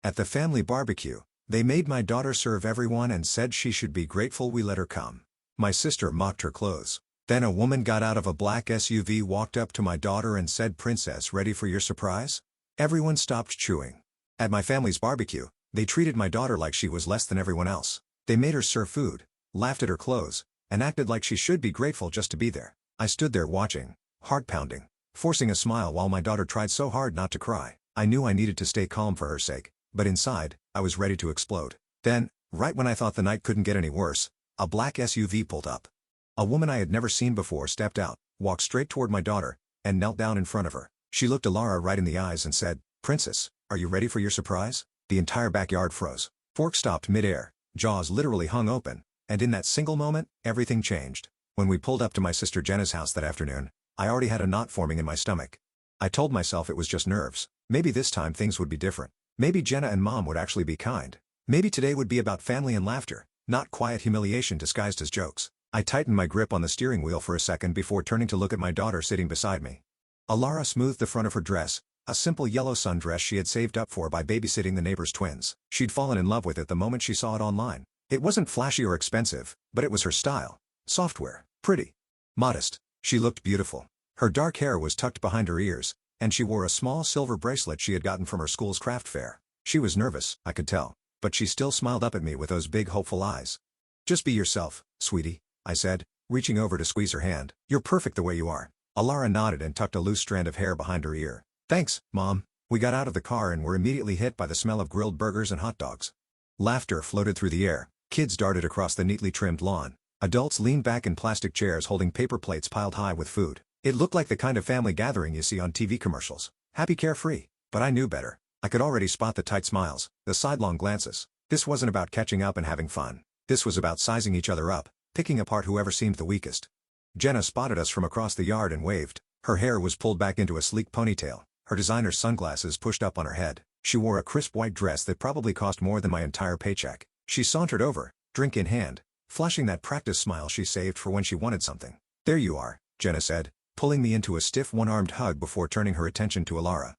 At the family barbecue, they made my daughter serve everyone and said she should be grateful we let her come. My sister mocked her clothes. Then a woman got out of a black SUV, walked up to my daughter and said, "Princess, ready for your surprise?" Everyone stopped chewing. At my family's barbecue, they treated my daughter like she was less than everyone else. They made her serve food, laughed at her clothes, and acted like she should be grateful just to be there. I stood there watching, heart pounding, forcing a smile while my daughter tried so hard not to cry. I knew I needed to stay calm for her sake, but inside, I was ready to explode. Then, right when I thought the night couldn't get any worse, a black SUV pulled up. A woman I had never seen before stepped out, walked straight toward my daughter, and knelt down in front of her. She looked Alara right in the eyes and said, "Princess, are you ready for your surprise?" The entire backyard froze. Fork stopped mid-air, jaws literally hung open, and in that single moment, everything changed. When we pulled up to my sister Jenna's house that afternoon, I already had a knot forming in my stomach. I told myself it was just nerves. Maybe this time things would be different. Maybe Jenna and Mom would actually be kind. Maybe today would be about family and laughter, not quiet humiliation disguised as jokes. I tightened my grip on the steering wheel for a second before turning to look at my daughter sitting beside me. Alara smoothed the front of her dress, a simple yellow sundress she had saved up for by babysitting the neighbor's twins. She'd fallen in love with it the moment she saw it online. It wasn't flashy or expensive, but it was her style. Software, pretty, modest. She looked beautiful. Her dark hair was tucked behind her ears, and she wore a small silver bracelet she had gotten from her school's craft fair. She was nervous, I could tell, but she still smiled up at me with those big hopeful eyes. "Just be yourself, sweetie," I said, reaching over to squeeze her hand. "You're perfect the way you are." Alara nodded and tucked a loose strand of hair behind her ear. "Thanks, Mom." We got out of the car and were immediately hit by the smell of grilled burgers and hot dogs. Laughter floated through the air. Kids darted across the neatly trimmed lawn. Adults leaned back in plastic chairs holding paper plates piled high with food. It looked like the kind of family gathering you see on TV commercials. Happy, carefree. But I knew better. I could already spot the tight smiles, the sidelong glances. This wasn't about catching up and having fun. This was about sizing each other up, picking apart whoever seemed the weakest. Jenna spotted us from across the yard and waved. Her hair was pulled back into a sleek ponytail, her designer sunglasses pushed up on her head. She wore a crisp white dress that probably cost more than my entire paycheck. She sauntered over, drink in hand, flashing that practice smile she saved for when she wanted something. "There you are," Jenna said, pulling me into a stiff one-armed hug before turning her attention to Alara.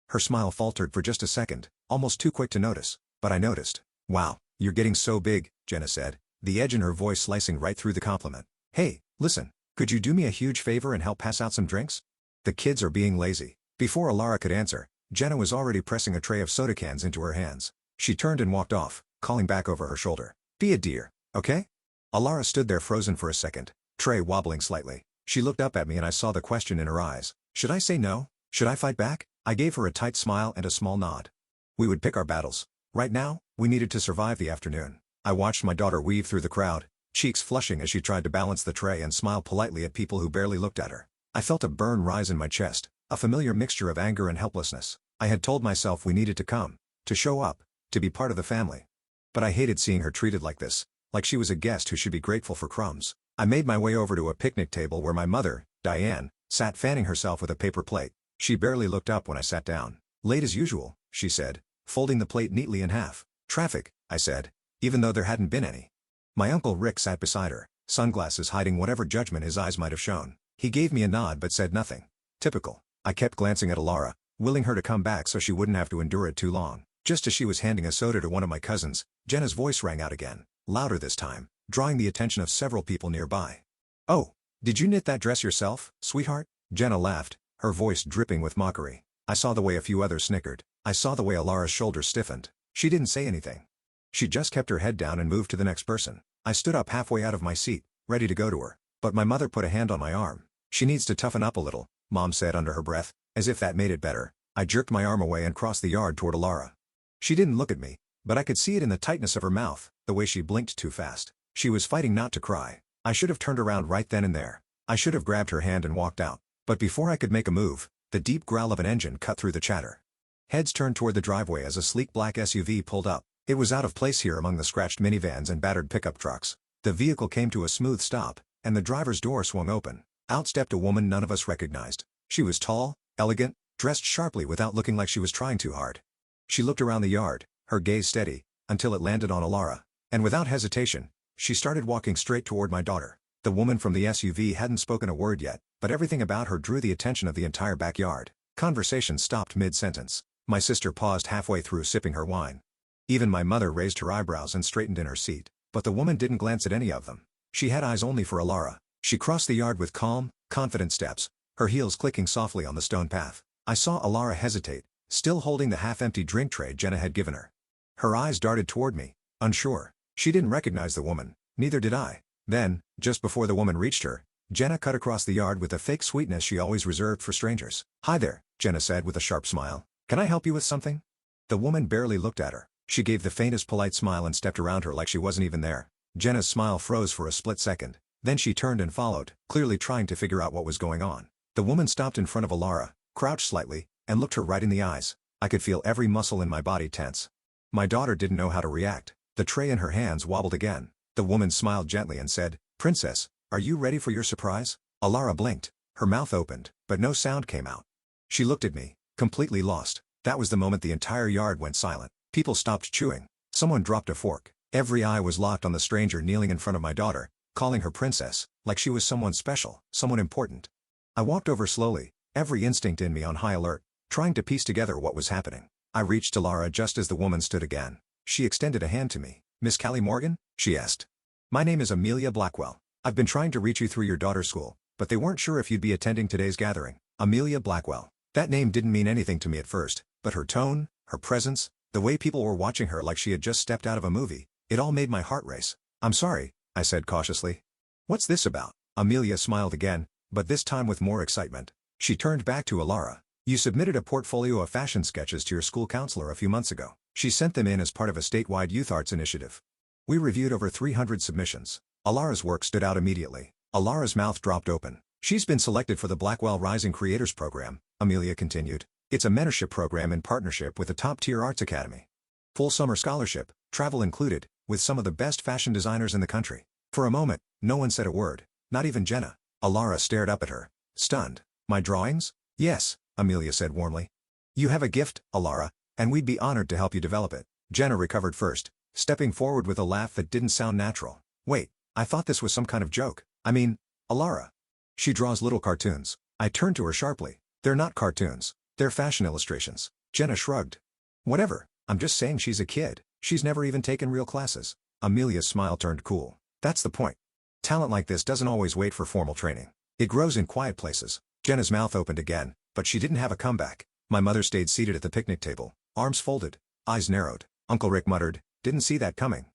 Her smile faltered for just a second, almost too quick to notice, but I noticed. "Wow, you're getting so big," Jenna said, the edge in her voice slicing right through the compliment. "Hey, listen, could you do me a huge favor and help pass out some drinks? The kids are being lazy." Before Alara could answer, Jenna was already pressing a tray of soda cans into her hands. She turned and walked off, calling back over her shoulder, "Be a dear, okay?" Alara stood there frozen for a second, tray wobbling slightly. She looked up at me and I saw the question in her eyes. Should I say no? Should I fight back? I gave her a tight smile and a small nod. We would pick our battles. Right now, we needed to survive the afternoon. I watched my daughter weave through the crowd, cheeks flushing as she tried to balance the tray and smile politely at people who barely looked at her. I felt a burn rise in my chest, a familiar mixture of anger and helplessness. I had told myself we needed to come, to show up, to be part of the family. But I hated seeing her treated like this, like she was a guest who should be grateful for crumbs. I made my way over to a picnic table where my mother, Diane, sat fanning herself with a paper plate. She barely looked up when I sat down. "Late as usual," she said, folding the plate neatly in half. "Traffic," I said, even though there hadn't been any. My Uncle Rick sat beside her, sunglasses hiding whatever judgment his eyes might have shown. He gave me a nod but said nothing. Typical. I kept glancing at Alara, willing her to come back so she wouldn't have to endure it too long. Just as she was handing a soda to one of my cousins, Jenna's voice rang out again, louder this time, drawing the attention of several people nearby. "Oh, did you knit that dress yourself, sweetheart?" Jenna laughed, her voice dripping with mockery. I saw the way a few others snickered. I saw the way Alara's shoulders stiffened. She didn't say anything. She just kept her head down and moved to the next person. I stood up halfway out of my seat, ready to go to her, but my mother put a hand on my arm. "She needs to toughen up a little," Mom said under her breath, as if that made it better. I jerked my arm away and crossed the yard toward Alara. She didn't look at me, but I could see it in the tightness of her mouth, the way she blinked too fast. She was fighting not to cry. I should have turned around right then and there. I should have grabbed her hand and walked out. But before I could make a move, the deep growl of an engine cut through the chatter. Heads turned toward the driveway as a sleek black SUV pulled up. It was out of place here among the scratched minivans and battered pickup trucks. The vehicle came to a smooth stop, and the driver's door swung open. Out stepped a woman none of us recognized. She was tall, elegant, dressed sharply without looking like she was trying too hard. She looked around the yard, her gaze steady, until it landed on Alara. And without hesitation, she started walking straight toward my daughter. The woman from the SUV hadn't spoken a word yet, but everything about her drew the attention of the entire backyard. Conversation stopped mid-sentence. My sister paused halfway through sipping her wine. Even my mother raised her eyebrows and straightened in her seat, but the woman didn't glance at any of them. She had eyes only for Alara. She crossed the yard with calm, confident steps, her heels clicking softly on the stone path. I saw Alara hesitate, still holding the half-empty drink tray Jenna had given her. Her eyes darted toward me, unsure. She didn't recognize the woman, neither did I. Then, just before the woman reached her, Jenna cut across the yard with the fake sweetness she always reserved for strangers. "Hi there," Jenna said with a sharp smile. "Can I help you with something?" The woman barely looked at her. She gave the faintest polite smile and stepped around her like she wasn't even there. Jenna's smile froze for a split second. Then she turned and followed, clearly trying to figure out what was going on. The woman stopped in front of Alara, crouched slightly, and looked her right in the eyes. I could feel every muscle in my body tense. My daughter didn't know how to react. The tray in her hands wobbled again. The woman smiled gently and said, "Princess, are you ready for your surprise?" Alara blinked. Her mouth opened, but no sound came out. She looked at me, completely lost. That was the moment the entire yard went silent. People stopped chewing. Someone dropped a fork. Every eye was locked on the stranger kneeling in front of my daughter, calling her princess, like she was someone special, someone important. I walked over slowly, every instinct in me on high alert, trying to piece together what was happening. I reached Alara just as the woman stood again. She extended a hand to me. "Miss Callie Morgan?" she asked. "My name is Amelia Blackwell. I've been trying to reach you through your daughter's school, but they weren't sure if you'd be attending today's gathering." Amelia Blackwell. That name didn't mean anything to me at first, but her tone, her presence, the way people were watching her like she had just stepped out of a movie, it all made my heart race. "I'm sorry," I said cautiously. "What's this about?" Amelia smiled again, but this time with more excitement. She turned back to Alara. "You submitted a portfolio of fashion sketches to your school counselor a few months ago. She sent them in as part of a statewide youth arts initiative. We reviewed over 300 submissions." Alara's work stood out immediately. Alara's mouth dropped open. "She's been selected for the Blackwell Rising Creators Program," Amelia continued. "It's a mentorship program in partnership with a top-tier arts academy. Full summer scholarship, travel included, with some of the best fashion designers in the country." For a moment, no one said a word, not even Jenna. Alara stared up at her, stunned. "My drawings?" "Yes," Amelia said warmly. "You have a gift, Alara, and we'd be honored to help you develop it." Jenna recovered first, stepping forward with a laugh that didn't sound natural. "Wait, I thought this was some kind of joke. I mean, Alara. She draws little cartoons." I turned to her sharply. "They're not cartoons. They're fashion illustrations." Jenna shrugged. "Whatever, I'm just saying she's a kid. She's never even taken real classes." Amelia's smile turned cool. "That's the point. Talent like this doesn't always wait for formal training. It grows in quiet places." Jenna's mouth opened again, but she didn't have a comeback. My mother stayed seated at the picnic table, arms folded, eyes narrowed. Uncle Rick muttered, "Didn't see that coming."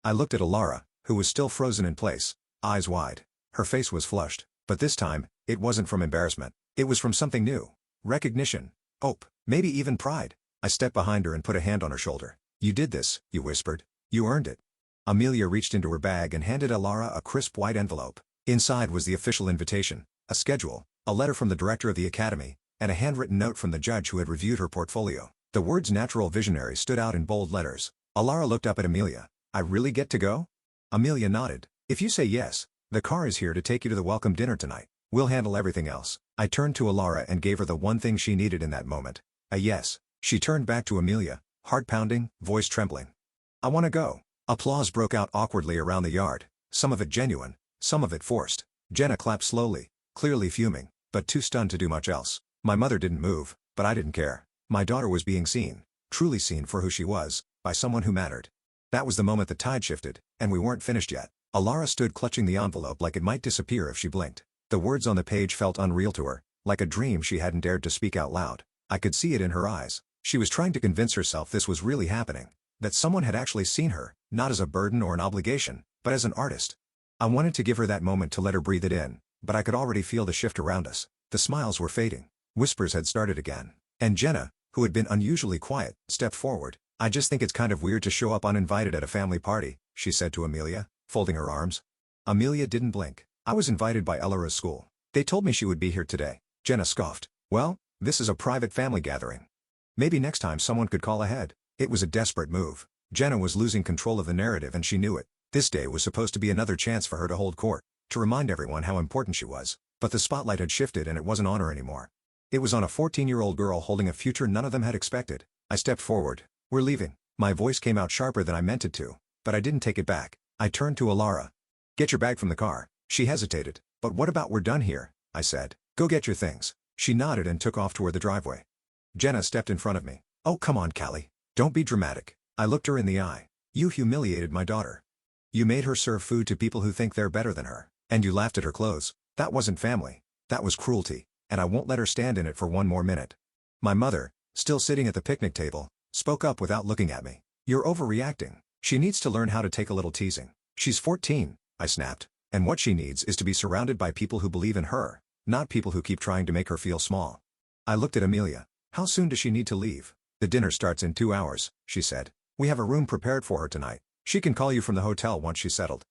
I looked at Alara, who was still frozen in place, eyes wide. Her face was flushed, but this time, it wasn't from embarrassment. It was from something new. Recognition. Hope. Maybe even pride. I stepped behind her and put a hand on her shoulder. "You did this," you whispered. "You earned it." Amelia reached into her bag and handed Alara a crisp white envelope. Inside was the official invitation, a schedule, a letter from the director of the academy, and a handwritten note from the judge who had reviewed her portfolio. The words "Natural Visionary" stood out in bold letters. Alara looked up at Amelia. "I really get to go?" Amelia nodded. "If you say yes, the car is here to take you to the welcome dinner tonight. We'll handle everything else." I turned to Alara and gave her the one thing she needed in that moment. A yes. She turned back to Amelia, heart pounding, voice trembling. "I want to go." Applause broke out awkwardly around the yard, some of it genuine, some of it forced. Jenna clapped slowly, clearly fuming, but too stunned to do much else. My mother didn't move, but I didn't care. My daughter was being seen, truly seen for who she was, by someone who mattered. That was the moment the tide shifted, and we weren't finished yet. Alara stood clutching the envelope like it might disappear if she blinked. The words on the page felt unreal to her, like a dream she hadn't dared to speak out loud. I could see it in her eyes. She was trying to convince herself this was really happening, that someone had actually seen her, not as a burden or an obligation, but as an artist. I wanted to give her that moment to let her breathe it in, but I could already feel the shift around us. The smiles were fading. Whispers had started again. And Jenna, who had been unusually quiet, stepped forward. "I just think it's kind of weird to show up uninvited at a family party," she said to Amelia, folding her arms. Amelia didn't blink. "I was invited by Alara's school. They told me she would be here today." Jenna scoffed. "Well, this is a private family gathering. Maybe next time someone could call ahead." It was a desperate move. Jenna was losing control of the narrative and she knew it. This day was supposed to be another chance for her to hold court, to remind everyone how important she was. But the spotlight had shifted and it wasn't on her anymore. It was on a 14-year-old girl holding a future none of them had expected. I stepped forward. "We're leaving." My voice came out sharper than I meant it to, but I didn't take it back. I turned to Alara. "Get your bag from the car." She hesitated. "But what about we're done here?" I said. "Go get your things." She nodded and took off toward the driveway. Jenna stepped in front of me. Oh come on Callie. Don't be dramatic. I looked her in the eye. You humiliated my daughter. You made her serve food to people who think they're better than her. And you laughed at her clothes. That wasn't family. That was cruelty. And I won't let her stand in it for one more minute. My mother, still sitting at the picnic table, spoke up without looking at me. You're overreacting. She needs to learn how to take a little teasing. She's 14, I snapped. And what she needs is to be surrounded by people who believe in her, not people who keep trying to make her feel small. I looked at Amelia. How soon does she need to leave? The dinner starts in 2 hours, she said. We have a room prepared for her tonight. She can call you from the hotel once she's settled.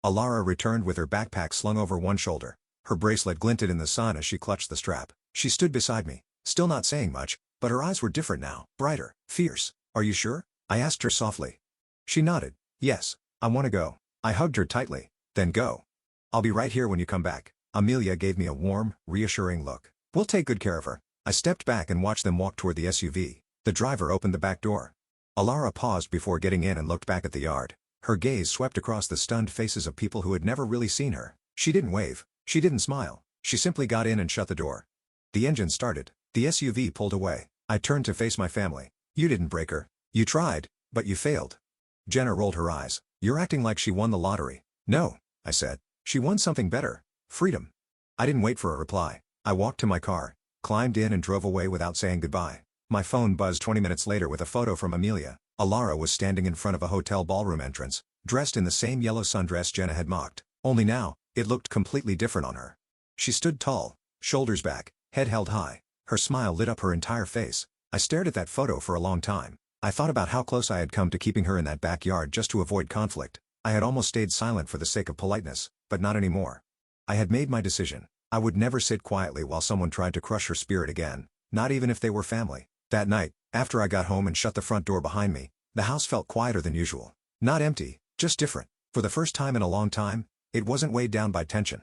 Alara returned with her backpack slung over one shoulder. Her bracelet glinted in the sun as she clutched the strap. She stood beside me, still not saying much, but her eyes were different now, brighter, fierce. Are you sure? I asked her softly. She nodded. Yes, I want to go. I hugged her tightly. Then go. I'll be right here when you come back. Amelia gave me a warm, reassuring look. We'll take good care of her. I stepped back and watched them walk toward the SUV. The driver opened the back door. Alara paused before getting in and looked back at the yard. Her gaze swept across the stunned faces of people who had never really seen her. She didn't wave. She didn't smile. She simply got in and shut the door. The engine started. The SUV pulled away. I turned to face my family. You didn't break her. You tried, but you failed. Jenna rolled her eyes. You're acting like she won the lottery. No, I said. She won something better. Freedom. I didn't wait for a reply. I walked to my car, climbed in and drove away without saying goodbye. My phone buzzed 20 minutes later with a photo from Amelia. Alara was standing in front of a hotel ballroom entrance, dressed in the same yellow sundress Jenna had mocked. Only now, it looked completely different on her. She stood tall, shoulders back, head held high. Her smile lit up her entire face. I stared at that photo for a long time. I thought about how close I had come to keeping her in that backyard just to avoid conflict. I had almost stayed silent for the sake of politeness, but not anymore. I had made my decision. I would never sit quietly while someone tried to crush her spirit again, not even if they were family. That night, after I got home and shut the front door behind me, the house felt quieter than usual. Not empty, just different. For the first time in a long time, it wasn't weighed down by tension.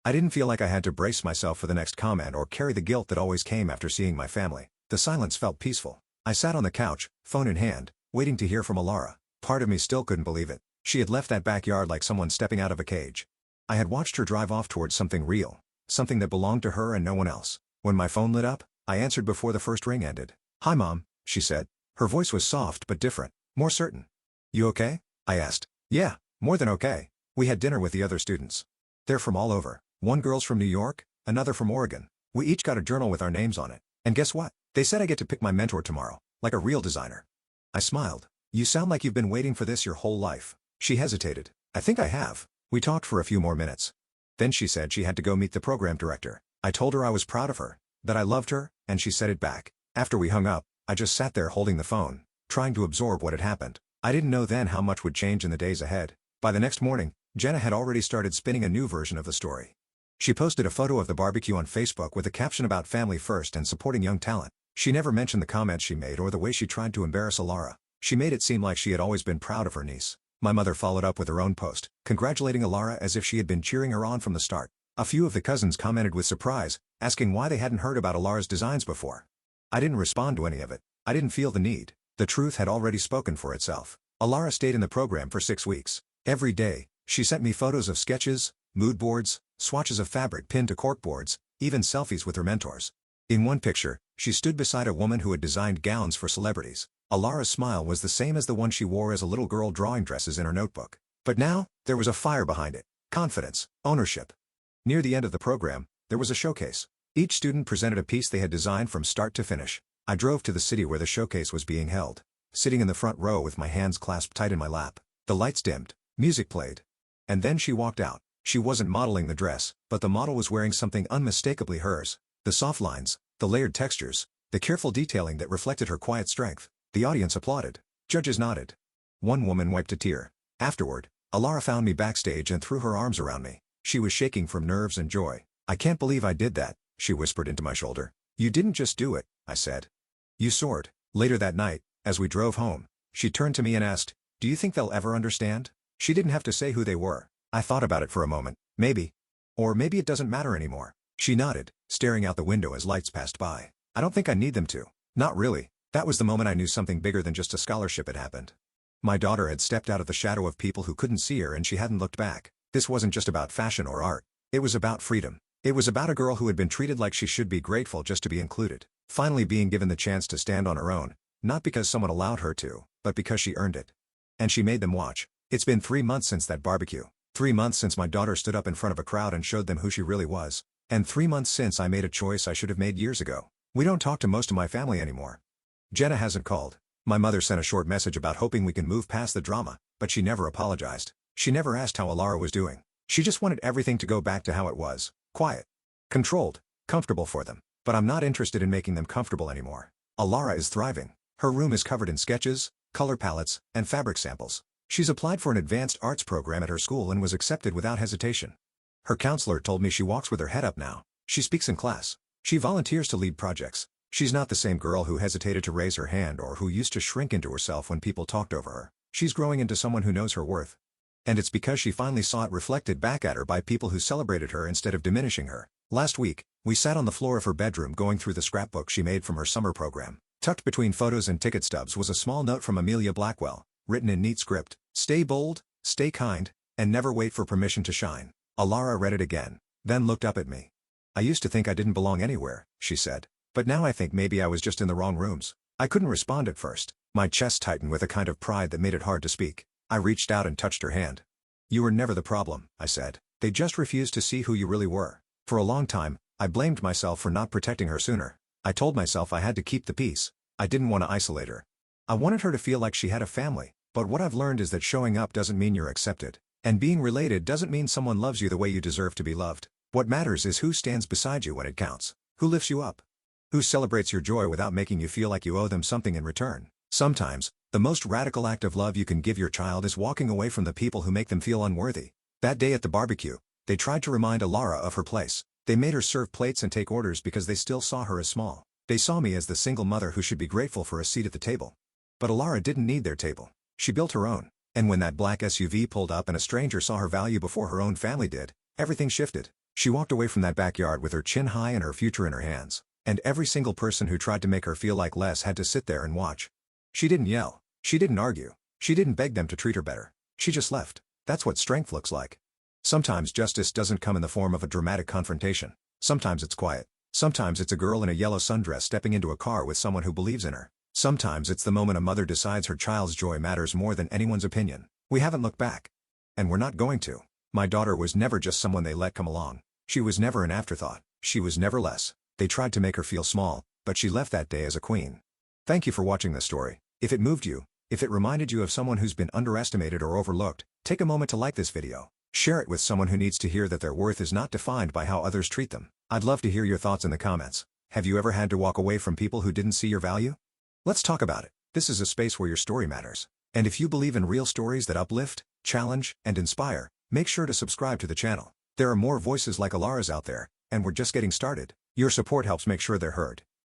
I didn't feel like I had to brace myself for the next comment or carry the guilt that always came after seeing my family. The silence felt peaceful. I sat on the couch, phone in hand, waiting to hear from Alara. Part of me still couldn't believe it. She had left that backyard like someone stepping out of a cage. I had watched her drive off towards something real, something that belonged to her and no one else. When my phone lit up, I answered before the first ring ended. Hi Mom, she said. Her voice was soft but different, more certain. You okay? I asked. Yeah, more than okay. We had dinner with the other students. They're from all over. One girl's from New York, another from Oregon. We each got a journal with our names on it. And guess what? They said I get to pick my mentor tomorrow, like a real designer. I smiled. You sound like you've been waiting for this your whole life. She hesitated. I think I have. We talked for a few more minutes. Then she said she had to go meet the program director. I told her I was proud of her, that I loved her, and she said it back. After we hung up, I just sat there holding the phone, trying to absorb what had happened. I didn't know then how much would change in the days ahead. By the next morning, Jenna had already started spinning a new version of the story. She posted a photo of the barbecue on Facebook with a caption about family first and supporting young talent. She never mentioned the comments she made or the way she tried to embarrass Alara. She made it seem like she had always been proud of her niece. My mother followed up with her own post, congratulating Alara as if she had been cheering her on from the start. A few of the cousins commented with surprise, asking why they hadn't heard about Alara's designs before. I didn't respond to any of it. I didn't feel the need. The truth had already spoken for itself. Alara stayed in the program for 6 weeks. Every day, she sent me photos of sketches, mood boards, swatches of fabric pinned to corkboards, even selfies with her mentors. In one picture, she stood beside a woman who had designed gowns for celebrities. Alara's smile was the same as the one she wore as a little girl drawing dresses in her notebook. But now, there was a fire behind it. Confidence, ownership. Near the end of the program, there was a showcase. Each student presented a piece they had designed from start to finish. I drove to the city where the showcase was being held. Sitting in the front row with my hands clasped tight in my lap, the lights dimmed, music played. And then she walked out. She wasn't modeling the dress, but the model was wearing something unmistakably hers. The soft lines, the layered textures, the careful detailing that reflected her quiet strength. The audience applauded. Judges nodded. One woman wiped a tear. Afterward, Alara found me backstage and threw her arms around me. She was shaking from nerves and joy. I can't believe I did that, she whispered into my shoulder. You didn't just do it, I said. You soared. Later that night, as we drove home, she turned to me and asked, do you think they'll ever understand? She didn't have to say who they were. I thought about it for a moment. Maybe. Or maybe it doesn't matter anymore. She nodded, staring out the window as lights passed by. I don't think I need them to. Not really. That was the moment I knew something bigger than just a scholarship had happened. My daughter had stepped out of the shadow of people who couldn't see her and she hadn't looked back. This wasn't just about fashion or art. It was about freedom. It was about a girl who had been treated like she should be grateful just to be included. Finally being given the chance to stand on her own, Not because someone allowed her to, but because she earned it. And she made them watch. It's been 3 months since that barbecue. 3 months since my daughter stood up in front of a crowd and showed them who she really was. And 3 months since I made a choice I should have made years ago. We don't talk to most of my family anymore. Jenna hasn't called. My mother sent a short message about hoping we can move past the drama, but she never apologized. She never asked how Alara was doing. She just wanted everything to go back to how it was. Quiet. Controlled. Comfortable for them. But I'm not interested in making them comfortable anymore. Alara is thriving. Her room is covered in sketches, color palettes, and fabric samples. She's applied for an advanced arts program at her school and was accepted without hesitation. Her counselor told me she walks with her head up now. She speaks in class. She volunteers to lead projects. She's not the same girl who hesitated to raise her hand or who used to shrink into herself when people talked over her. She's growing into someone who knows her worth. And it's because she finally saw it reflected back at her by people who celebrated her instead of diminishing her. Last week, we sat on the floor of her bedroom going through the scrapbook she made from her summer program. Tucked between photos and ticket stubs was a small note from Amelia Blackwell, written in neat script. Stay bold, stay kind, and never wait for permission to shine. Alara read it again, then looked up at me. I used to think I didn't belong anywhere, she said. But now I think maybe I was just in the wrong rooms. I couldn't respond at first. My chest tightened with a kind of pride that made it hard to speak. I reached out and touched her hand. You were never the problem, I said. They just refused to see who you really were. For a long time, I blamed myself for not protecting her sooner. I told myself I had to keep the peace. I didn't want to isolate her. I wanted her to feel like she had a family. But what I've learned is that showing up doesn't mean you're accepted. And being related doesn't mean someone loves you the way you deserve to be loved. What matters is who stands beside you when it counts. Who lifts you up. Who celebrates your joy without making you feel like you owe them something in return. Sometimes, the most radical act of love you can give your child is walking away from the people who make them feel unworthy. That day at the barbecue, they tried to remind Alara of her place. They made her serve plates and take orders because they still saw her as small. They saw me as the single mother who should be grateful for a seat at the table. But Alara didn't need their table. She built her own. And when that black SUV pulled up and a stranger saw her value before her own family did, everything shifted. She walked away from that backyard with her chin high and her future in her hands. And every single person who tried to make her feel like less had to sit there and watch. She didn't yell. She didn't argue. She didn't beg them to treat her better. She just left. That's what strength looks like. Sometimes justice doesn't come in the form of a dramatic confrontation. Sometimes it's quiet. Sometimes it's a girl in a yellow sundress stepping into a car with someone who believes in her. Sometimes it's the moment a mother decides her child's joy matters more than anyone's opinion. We haven't looked back. And we're not going to. My daughter was never just someone they let come along. She was never an afterthought. She was never less. They tried to make her feel small, but she left that day as a queen. Thank you for watching this story. If it moved you, if it reminded you of someone who's been underestimated or overlooked, take a moment to like this video. Share it with someone who needs to hear that their worth is not defined by how others treat them. I'd love to hear your thoughts in the comments. Have you ever had to walk away from people who didn't see your value? Let's talk about it. This is a space where your story matters. And if you believe in real stories that uplift, challenge, and inspire, make sure to subscribe to the channel. There are more voices like Alara's out there, and we're just getting started. Your support helps make sure they're heard.